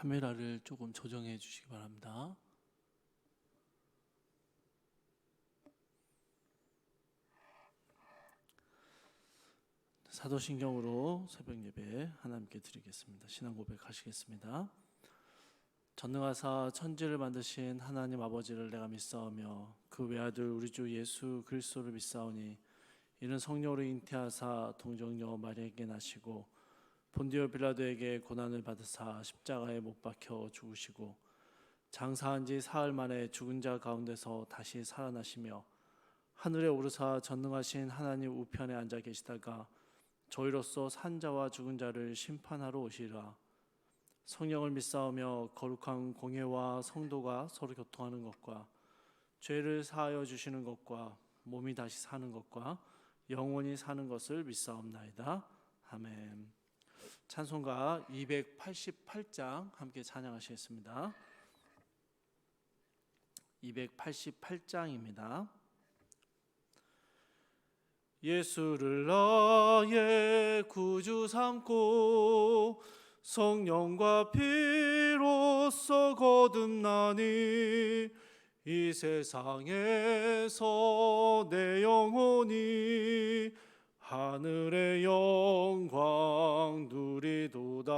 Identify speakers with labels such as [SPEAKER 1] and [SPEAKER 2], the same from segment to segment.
[SPEAKER 1] 카메라를 조금 조정해 주시기 바랍니다. 사도신경으로 새벽 예배 하나님께 드리겠습니다. 신앙 고백하시겠습니다. 전능하사 천지를 만드신 하나님 아버지를 내가 믿사오며 그 외아들 우리 주 예수 그리스도를 믿사오니 이는 성령으로 잉태하사 동정녀 마리아에게 나시고 본디오 빌라도에게 고난을 받으사 십자가에 못 박혀 죽으시고 장사한 지 사흘 만에 죽은 자 가운데서 다시 살아나시며 하늘에 오르사 전능하신 하나님 우편에 앉아 계시다가 저희로서 산 자와 죽은 자를 심판하러 오시리라. 성령을 믿사오며 거룩한 공예와 성도가 서로 교통하는 것과 죄를 사하여 주시는 것과 몸이 다시 사는 것과 영원히 사는 것을 믿사옵나이다. 아멘. 찬송가 288장 함께 찬양하시겠습니다. 288장입니다. 예수를 나의 구주 삼고 성령과 피로써 거듭나니 이 세상에서 내 영혼이 하늘의 영광 누리도다.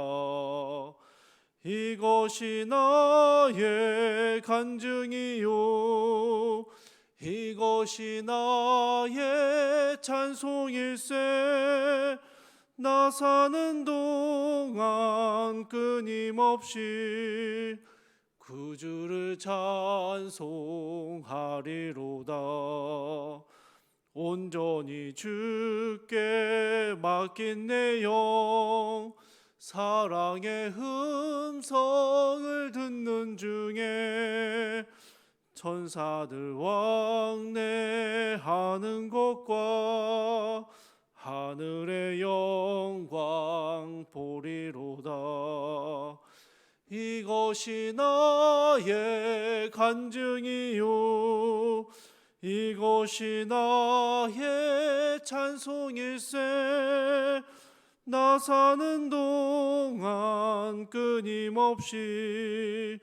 [SPEAKER 1] 이것이 나의 간증이요 이것이 나의 찬송일세. 나 사는 동안 끊임없이 구주를 찬송하리로다. 온전히 주께 맡긴 내 영 사랑의 음성을 듣는 중에 천사들 왕래하는 것과 하늘의 영광 보리로다. 이것이 나의 간증이요 이것이 나의 찬송일세. 나 사는 동안 끊임없이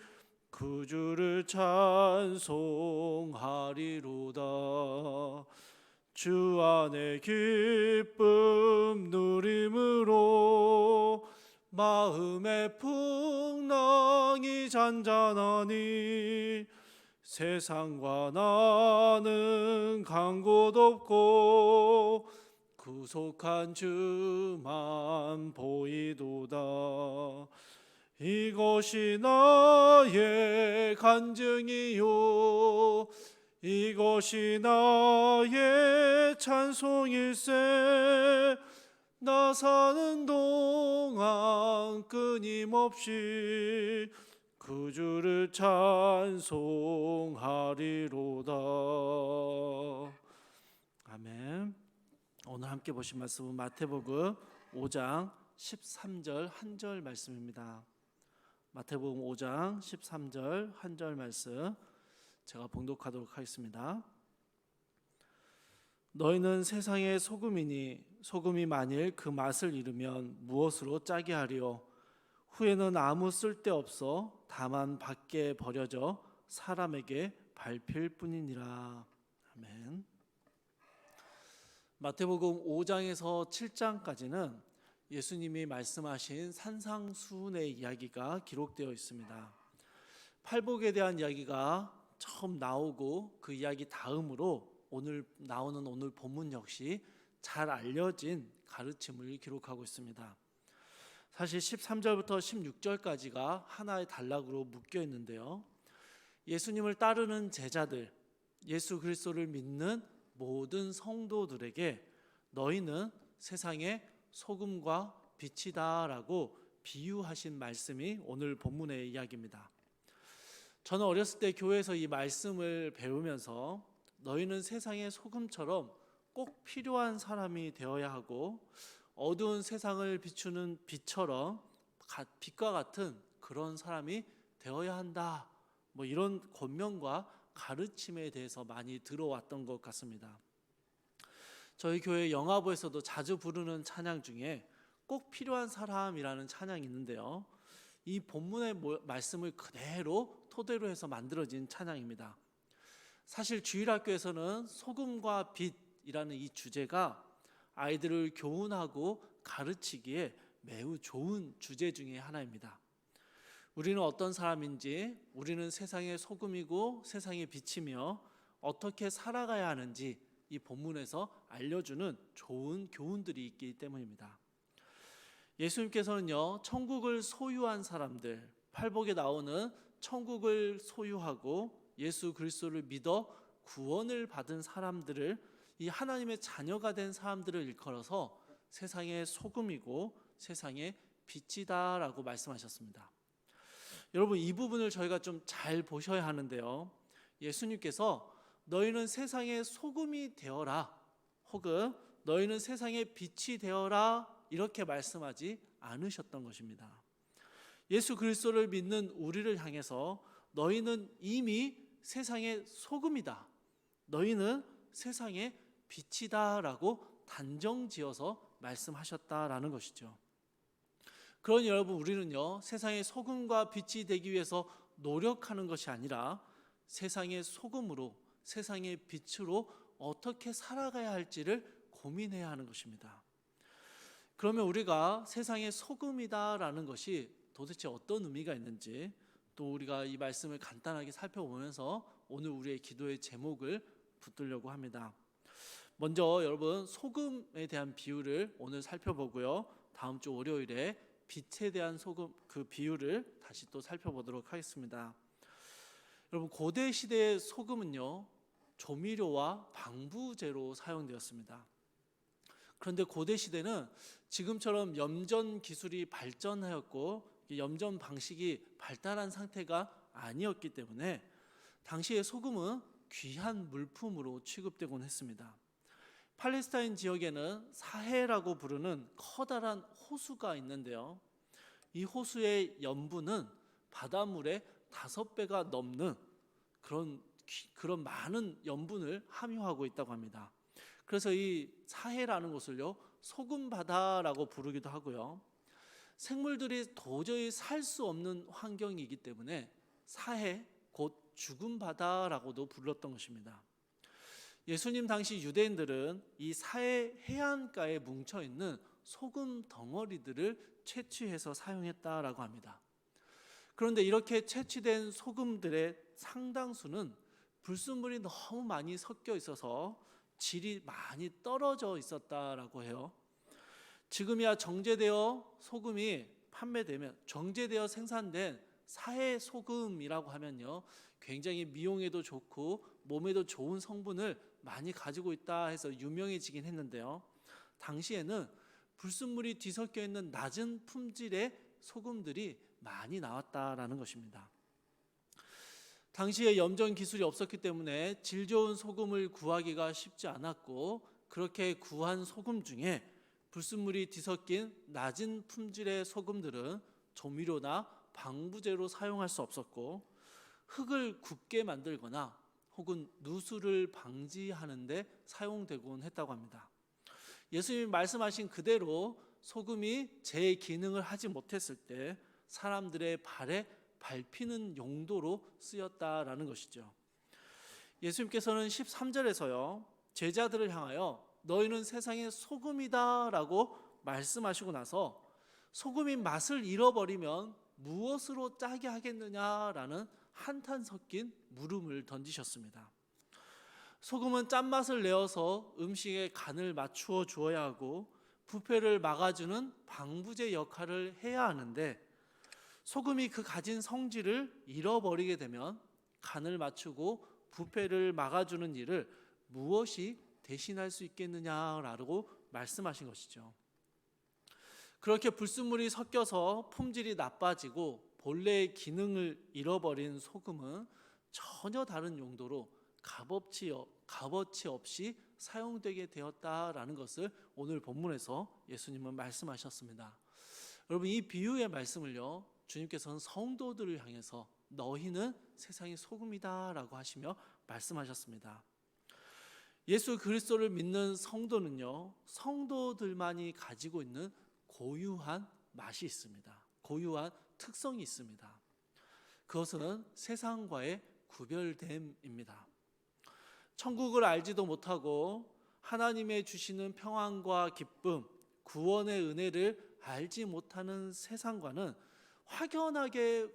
[SPEAKER 1] 구주를 찬송하리로다. 주 안에 기쁨 누림으로 마음의 풍랑이 잔잔하니 세상과 나는 간 곳 없고 구속한 주만 보이도다. 이것이 나의 간증이요 이것이 나의 찬송일세. 나 사는 동안 끊임없이 구주를 찬송하리로다. 아멘. 오늘 함께 보신 말씀은 마태복음 5장 13절 한 절 말씀입니다. 마태복음 5장 13절 한 절 말씀 제가 봉독하도록 하겠습니다. 너희는 세상의 소금이니 소금이 만일 그 맛을 잃으면 무엇으로 짜게 하리요? 후에는 아무 쓸데없어 다만 밖에 버려져 사람에게 밟힐 뿐이니라. 아멘. 마태복음 5장에서 7장까지는 예수님이 말씀하신 산상수훈의 이야기가 기록되어 있습니다. 팔복에 대한 이야기가 처음 나오고 그 이야기 다음으로 오늘 본문 역시 잘 알려진 가르침을 기록하고 있습니다. 사실 13절부터 16절까지가 하나의 단락으로 묶여 있는데요. 예수님을 따르는 제자들, 예수 그리스도를 믿는 모든 성도들에게 너희는 세상의 소금과 빛이다라고 비유하신 말씀이 오늘 본문의 이야기입니다. 저는 어렸을 때 교회에서 이 말씀을 배우면서 너희는 세상의 소금처럼 꼭 필요한 사람이 되어야 하고 어두운 세상을 비추는 빛처럼 빛과 같은 그런 사람이 되어야 한다. 이런 권면과 가르침에 대해서 많이 들어왔던 것 같습니다. 저희 교회 영화부에서도 자주 부르는 찬양 중에 꼭 필요한 사람이라는 찬양이 있는데요. 이 본문의 말씀을 그대로 토대로 해서 만들어진 찬양입니다. 사실 주일학교에서는 소금과 빛이라는 이 주제가 아이들을 교훈하고 가르치기에 매우 좋은 주제 중에 하나입니다. 우리는 어떤 사람인지, 우리는 세상의 소금이고 세상의 빛이며 어떻게 살아가야 하는지 이 본문에서 알려주는 좋은 교훈들이 있기 때문입니다. 예수님께서는요, 천국을 소유한 사람들, 팔복에 나오는 천국을 소유하고 예수 그리스도를 믿어 구원을 받은 사람들을, 이 하나님의 자녀가 된 사람들을 일컬어서 세상의 소금이고 세상의 빛이다라고 말씀하셨습니다. 여러분, 이 부분을 저희가 좀 잘 보셔야 하는데요, 예수님께서 너희는 세상의 소금이 되어라, 혹은 너희는 세상의 빛이 되어라, 이렇게 말씀하지 않으셨던 것입니다. 예수 그리스도를 믿는 우리를 향해서 너희는 이미 세상의 소금이다, 너희는 세상의 빛이다 라고 단정지어서 말씀하셨다라는 것이죠. 그러니 여러분, 우리는요, 세상의 소금과 빛이 되기 위해서 노력하는 것이 아니라 세상의 소금으로, 세상의 빛으로 어떻게 살아가야 할지를 고민해야 하는 것입니다. 그러면 우리가 세상의 소금이다라는 것이 도대체 어떤 의미가 있는지, 또 우리가 이 말씀을 간단하게 살펴보면서 오늘 우리의 기도의 제목을 붙들려고 합니다. 먼저 여러분, 소금에 대한 비유를 오늘 살펴보고요, 다음 주 월요일에 빛에 대한 소금, 그 비유를 다시 또 살펴보도록 하겠습니다. 여러분, 고대 시대의 소금은요, 조미료와 방부제로 사용되었습니다. 그런데 고대 시대는 지금처럼 염전 기술이 발전하였고 염전 방식이 발달한 상태가 아니었기 때문에 당시의 소금은 귀한 물품으로 취급되곤 했습니다. 팔레스타인 지역에는 사해라고 부르는 커다란 호수가 있는데요, 이 호수의 염분은 바닷물의 5배가 넘는 그런 많은 염분을 함유하고 있다고 합니다. 그래서 이 사해라는 곳을요, 소금 바다라고 부르기도 하고요, 생물들이 도저히 살 수 없는 환경이기 때문에 사해, 곧 죽은 바다라고도 불렀던 것입니다. 예수님 당시 유대인들은 이 사해 해안가에 뭉쳐 있는 소금 덩어리들을 채취해서 사용했다라고 합니다. 그런데 이렇게 채취된 소금들의 상당수는 불순물이 너무 많이 섞여 있어서 질이 많이 떨어져 있었다라고 해요. 지금이야 정제되어 소금이 판매되면, 정제되어 생산된 사해 소금이라고 하면요, 굉장히 미용에도 좋고 몸에도 좋은 성분을 많이 가지고 있다 해서 유명해지긴 했는데요, 당시에는 불순물이 뒤섞여 있는 낮은 품질의 소금들이 많이 나왔다라는 것입니다. 당시에 염전 기술이 없었기 때문에 질 좋은 소금을 구하기가 쉽지 않았고, 그렇게 구한 소금 중에 불순물이 뒤섞인 낮은 품질의 소금들은 조미료나 방부제로 사용할 수 없었고, 흙을 굽게 만들거나 혹은 누수를 방지하는 데 사용되곤 했다고 합니다. 예수님이 말씀하신 그대로 소금이 제 기능을 하지 못했을 때 사람들의 발에 밟히는 용도로 쓰였다라는 것이죠. 예수님께서는 13절에서요, 제자들을 향하여 너희는 세상의 소금이다라고 말씀하시고 나서 소금이 맛을 잃어버리면 무엇으로 짜게 하겠느냐라는 한탄 섞인 물음을 던지셨습니다. 소금은 짠맛을 내어서 음식의 간을 맞추어 주어야 하고 부패를 막아주는 방부제 역할을 해야 하는데, 소금이 그 가진 성질을 잃어버리게 되면 간을 맞추고 부패를 막아주는 일을 무엇이 대신할 수 있겠느냐라고 말씀하신 것이죠. 그렇게 불순물이 섞여서 품질이 나빠지고 본래의 기능을 잃어버린 소금은 전혀 다른 용도로 값어치 없이 사용되게 되었다라는 것을 오늘 본문에서 예수님은 말씀하셨습니다. 여러분, 이 비유의 말씀을요, 주님께서는 성도들을 향해서 너희는 세상의 소금이다라고 하시며 말씀하셨습니다. 예수 그리스도를 믿는 성도는요, 성도들만이 가지고 있는 고유한 맛이 있습니다. 고유한 특성이 있습니다. 그것은 세상과의 구별됨입니다. 천국을 알지도 못하고 하나님의 주시는 평안과 기쁨, 구원의 은혜를 알지 못하는 세상과는 확연하게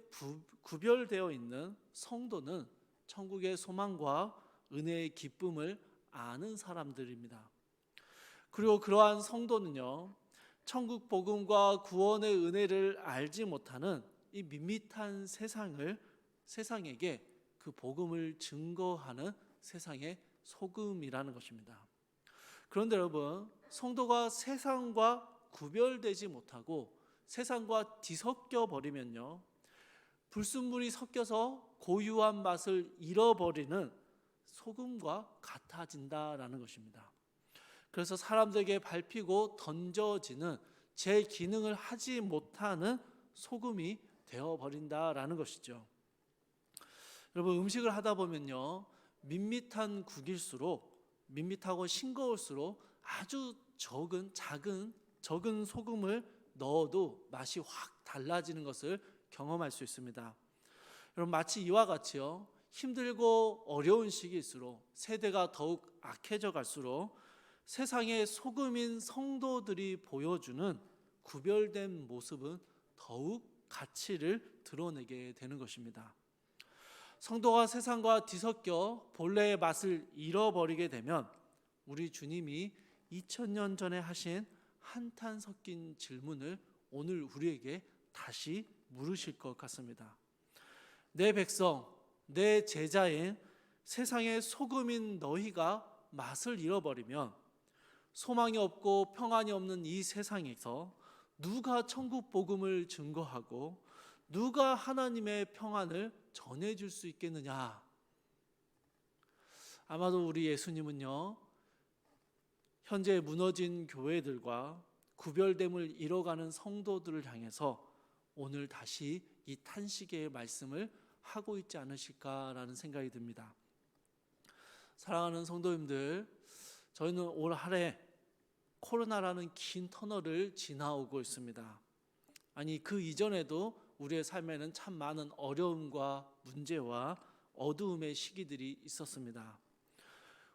[SPEAKER 1] 구별되어 있는 성도는 천국의 소망과 은혜의 기쁨을 아는 사람들입니다. 그리고 그러한 성도는요, 천국 복음과 구원의 은혜를 알지 못하는 이 밋밋한 세상에게 그 복음을 증거하는 세상의 소금이라는 것입니다. 그런데 여러분, 성도가 세상과 구별되지 못하고 세상과 뒤섞여 버리면요, 불순물이 섞여서 고유한 맛을 잃어버리는 소금과 같아진다라는 것입니다. 그래서 사람들에게 밟히고 던져지는 제 기능을 하지 못하는 소금이 되어버린다라는 것이죠. 여러분, 음식을 하다 보면요, 밋밋한 국일수록, 밋밋하고 싱거울수록 아주 적은 소금을 넣어도 맛이 확 달라지는 것을 경험할 수 있습니다. 여러분, 마치 이와 같이요, 힘들고 어려운 시기일수록, 세대가 더욱 악해져 갈수록 세상의 소금인 성도들이 보여주는 구별된 모습은 더욱 가치를 드러내게 되는 것입니다. 성도가 세상과 뒤섞여 본래의 맛을 잃어버리게 되면 우리 주님이 2000년 전에 하신 한탄 섞인 질문을 오늘 우리에게 다시 물으실 것 같습니다. 내 백성, 내 제자인 세상의 소금인 너희가 맛을 잃어버리면 소망이 없고 평안이 없는 이 세상에서 누가 천국 복음을 증거하고 누가 하나님의 평안을 전해줄 수 있겠느냐? 아마도 우리 예수님은요, 현재 무너진 교회들과 구별됨을 잃어가는 성도들을 향해서 오늘 다시 이 탄식의 말씀을 하고 있지 않으실까라는 생각이 듭니다. 사랑하는 성도님들, 저희는 올 한해 코로나라는 긴 터널을 지나오고 있습니다. 아니, 그 이전에도 우리의 삶에는 참 많은 어려움과 문제와 어두움의 시기들이 있었습니다.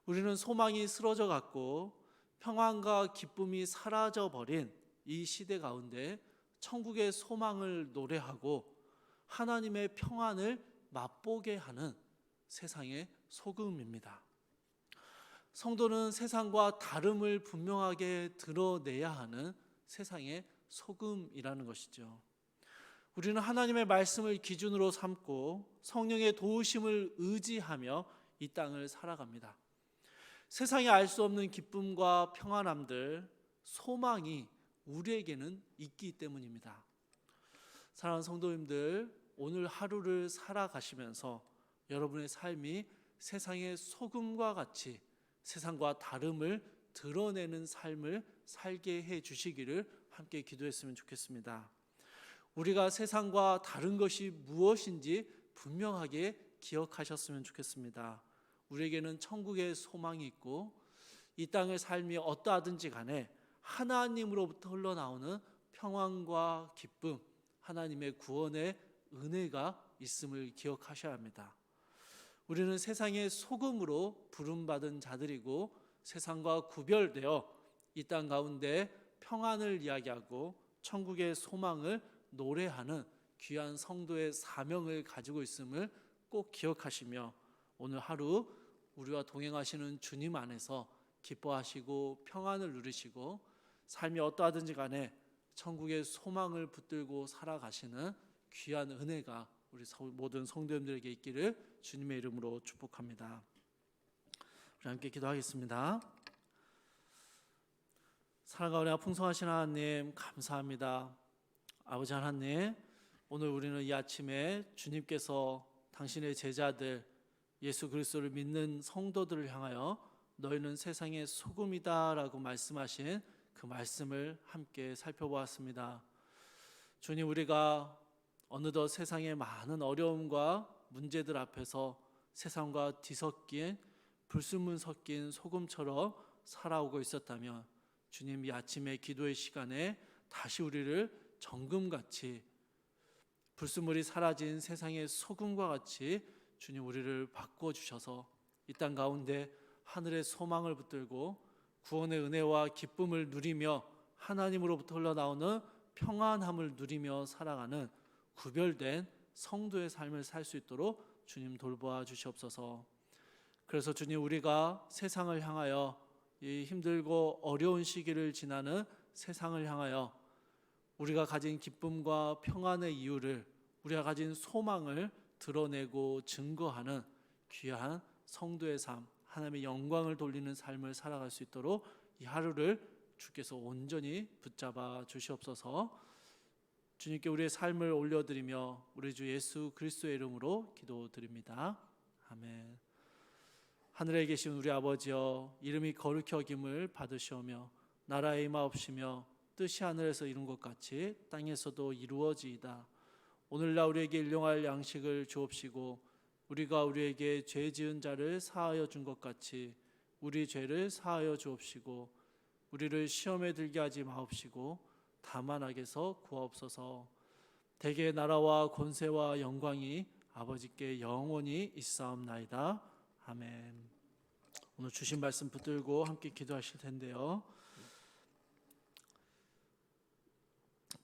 [SPEAKER 1] 우리는 소망이 쓰러져 갔고 평안과 기쁨이 사라져 버린 이 시대 가운데 천국의 소망을 노래하고 하나님의 평안을 맛보게 하는 세상의 소금입니다. 성도는 세상과 다름을 분명하게 드러내야 하는 세상의 소금이라는 것이죠. 우리는 하나님의 말씀을 기준으로 삼고 성령의 도우심을 의지하며 이 땅을 살아갑니다. 세상에 알 수 없는 기쁨과 평안함들, 소망이 우리에게는 있기 때문입니다. 사랑하는 성도님들, 오늘 하루를 살아가시면서 여러분의 삶이 세상의 소금과 같이 세상과 다름을 드러내는 삶을 살게 해 주시기를 함께 기도했으면 좋겠습니다. 우리가 세상과 다른 것이 무엇인지 분명하게 기억하셨으면 좋겠습니다. 우리에게는 천국의 소망이 있고 이 땅의 삶이 어떠하든지 간에 하나님으로부터 흘러나오는 평안과 기쁨, 하나님의 구원의 은혜가 있음을 기억하셔야 합니다. 우리는 세상의 소금으로 부름받은 자들이고 세상과 구별되어 이 땅 가운데 평안을 이야기하고 천국의 소망을 노래하는 귀한 성도의 사명을 가지고 있음을 꼭 기억하시며 오늘 하루 우리와 동행하시는 주님 안에서 기뻐하시고 평안을 누리시고 삶이 어떠하든지 간에 천국의 소망을 붙들고 살아가시는 귀한 은혜가 우리 모든 성도님들에게 있기를 주님의 이름으로 축복합니다. 우리 함께 기도하겠습니다. 사랑과 풍성하신 하나님, 감사합니다. 아버지 하나님, 오늘 우리는 이 아침에 주님께서 당신의 제자들 예수 그리스도를 믿는 성도들을 향하여 너희는 세상의 소금이다 라고 말씀하신 그 말씀을 함께 살펴보았습니다. 주님, 우리가 어느덧 세상의 많은 어려움과 문제들 앞에서 세상과 뒤섞인 불순물 섞인 소금처럼 살아오고 있었다면 주님, 이 아침의 기도의 시간에 다시 우리를 정금같이 불순물이 사라진 세상의 소금과 같이 주님 우리를 바꿔주셔서 이 땅 가운데 하늘의 소망을 붙들고 구원의 은혜와 기쁨을 누리며 하나님으로부터 흘러나오는 평안함을 누리며 살아가는 구별된 성도의 삶을 살 수 있도록 주님 돌보아 주시옵소서. 그래서 주님, 우리가 세상을 향하여, 이 힘들고 어려운 시기를 지나는 세상을 향하여 우리가 가진 기쁨과 평안의 이유를, 우리가 가진 소망을 드러내고 증거하는 귀한 성도의 삶, 하나님의 영광을 돌리는 삶을 살아갈 수 있도록 이 하루를 주께서 온전히 붙잡아 주시옵소서. 주님께 우리의 삶을 올려드리며 우리 주 예수 그리스도의 이름으로 기도드립니다. 아멘. 하늘에 계신 우리 아버지여, 이름이 거룩히 여김을 받으시오며 나라의 임하옵시며 뜻이 하늘에서 이룬 것 같이 땅에서도 이루어지이다. 오늘날 우리에게 일용할 양식을 주옵시고 우리가 우리에게 죄 지은 자를 사하여 준 것 같이 우리 죄를 사하여 주옵시고 우리를 시험에 들게 하지 마옵시고 다만 악에서 구하옵소서. 대개 나라와 권세와 영광이 아버지께 영원히 있사옵나이다. 아멘. 오늘 주신 말씀 붙들고 함께 기도하실 텐데요,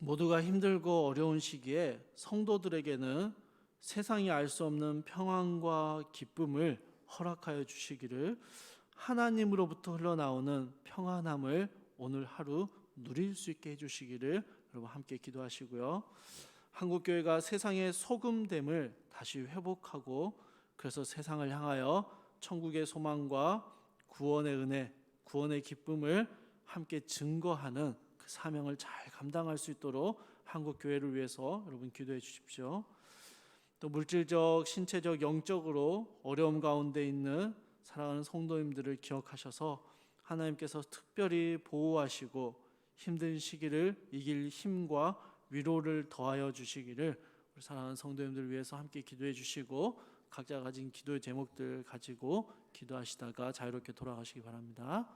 [SPEAKER 1] 모두가 힘들고 어려운 시기에 성도들에게는 세상이 알 수 없는 평안과 기쁨을 허락하여 주시기를, 하나님으로부터 흘러나오는 평안함을 오늘 하루 누릴 수 있게 해주시기를 여러분 함께 기도하시고요. 한국교회가 세상의 소금됨을 다시 회복하고, 그래서 세상을 향하여 천국의 소망과 구원의 은혜, 구원의 기쁨을 함께 증거하는 그 사명을 잘 감당할 수 있도록 한국교회를 위해서 여러분 기도해 주십시오. 또 물질적, 신체적, 영적으로 어려움 가운데 있는 사랑하는 성도님들을 기억하셔서 하나님께서 특별히 보호하시고 힘든 시기를 이길 힘과 위로를 더하여 주시기를 우리 사랑하는 성도님들을 위해서 함께 기도해 주시고, 각자 가진 기도의 제목들 가지고 기도하시다가 자유롭게 돌아가시기 바랍니다.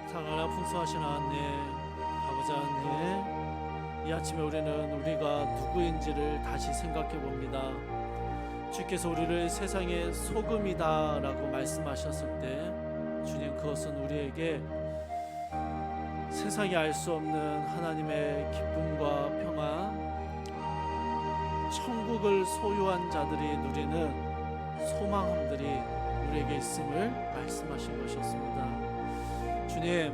[SPEAKER 1] 사랑하나 풍성하신 하나님, 아버지 하나님, 이 아침에 우리는 우리가 누구인지를 다시 생각해 봅니다. 주께서 우리를 세상의 소금이다 라고 말씀하셨을 때 주님, 그것은 우리에게 세상이 알 수 없는 하나님의 기쁨과 평안, 천국을 소유한 자들이 누리는 소망함들이 우리에게 있음을 말씀하신 것이었습니다. 주님,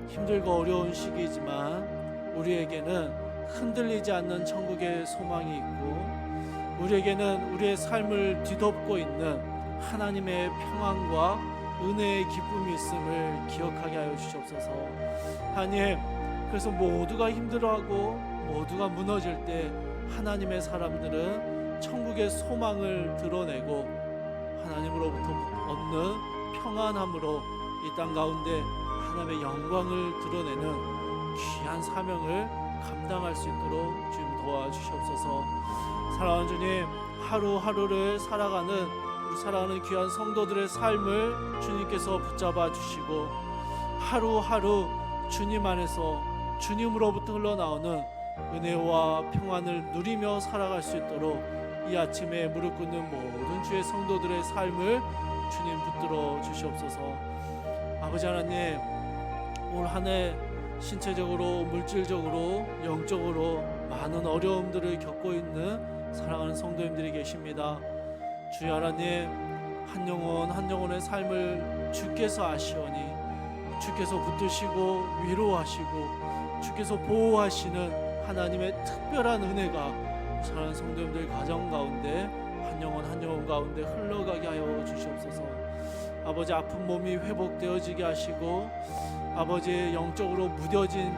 [SPEAKER 1] 힘들고 어려운 시기이지만 우리에게는 흔들리지 않는 천국의 소망이 있고, 우리에게는 우리의 삶을 뒤덮고 있는 하나님의 평안과 은혜의 기쁨이 있음을 기억하게 하여 주시옵소서. 하나님, 그래서 모두가 힘들어하고 모두가 무너질 때 하나님의 사람들은 천국의 소망을 드러내고 하나님으로부터 얻는 평안함으로 이 땅 가운데 하나님의 영광을 드러내는 귀한 사명을 감당할 수 있도록 주님 도와주시옵소서. 사랑하는 주님, 하루하루를 살아가는 우리 사랑하는 귀한 성도들의 삶을 주님께서 붙잡아 주시고, 하루하루 주님 안에서 주님으로부터 흘러나오는 은혜와 평안을 누리며 살아갈 수 있도록 이 아침에 무릎 꿇는 모든 주의 성도들의 삶을 주님 붙들어 주시옵소서. 아버지 하나님, 올 한 해 신체적으로, 물질적으로, 영적으로 많은 어려움들을 겪고 있는 사랑하는 성도님들이 계십니다. 주여 하나님, 한 영혼 한 영혼의 삶을 주께서 아시오니 주께서 붙드시고 위로하시고 주께서 보호하시는 하나님의 특별한 은혜가 사랑하는 성도님들 가정 가운데 한 영혼 한 영혼 가운데 흘러가게 하여 주시옵소서. 아버지, 아픈 몸이 회복되어지게 하시고, 아버지, 영적으로 무뎌진,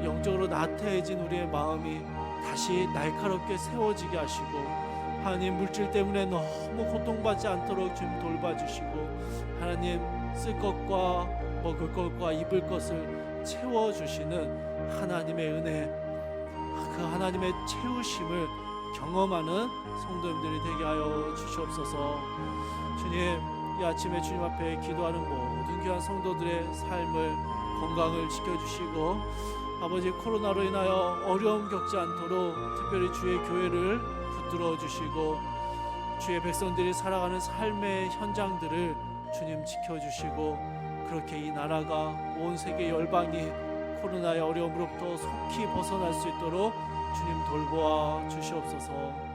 [SPEAKER 1] 영적으로 나태해진 우리의 마음이 다시 날카롭게 세워지게 하시고, 하나님, 물질 때문에 너무 고통받지 않도록 좀 돌봐주시고, 하나님, 쓸 것과 먹을 것과 입을 것을 채워주시는 하나님의 은혜, 그 하나님의 채우심을 경험하는 성도님들이 되게 하여 주시옵소서. 주님, 이 아침에 주님 앞에 기도하는 모든 귀한 성도들의 삶을 건강을 지켜주시고 아버지 코로나로 인하여 어려움 겪지 않도록 특별히 주의 교회를 붙들어 주시고 주의 백성들이 살아가는 삶의 현장들을 주님 지켜주시고 그렇게 이 나라가 온 세계 열방이 코로나의 어려움으로부터 속히 벗어날 수 있도록 주님 돌보아 주시옵소서.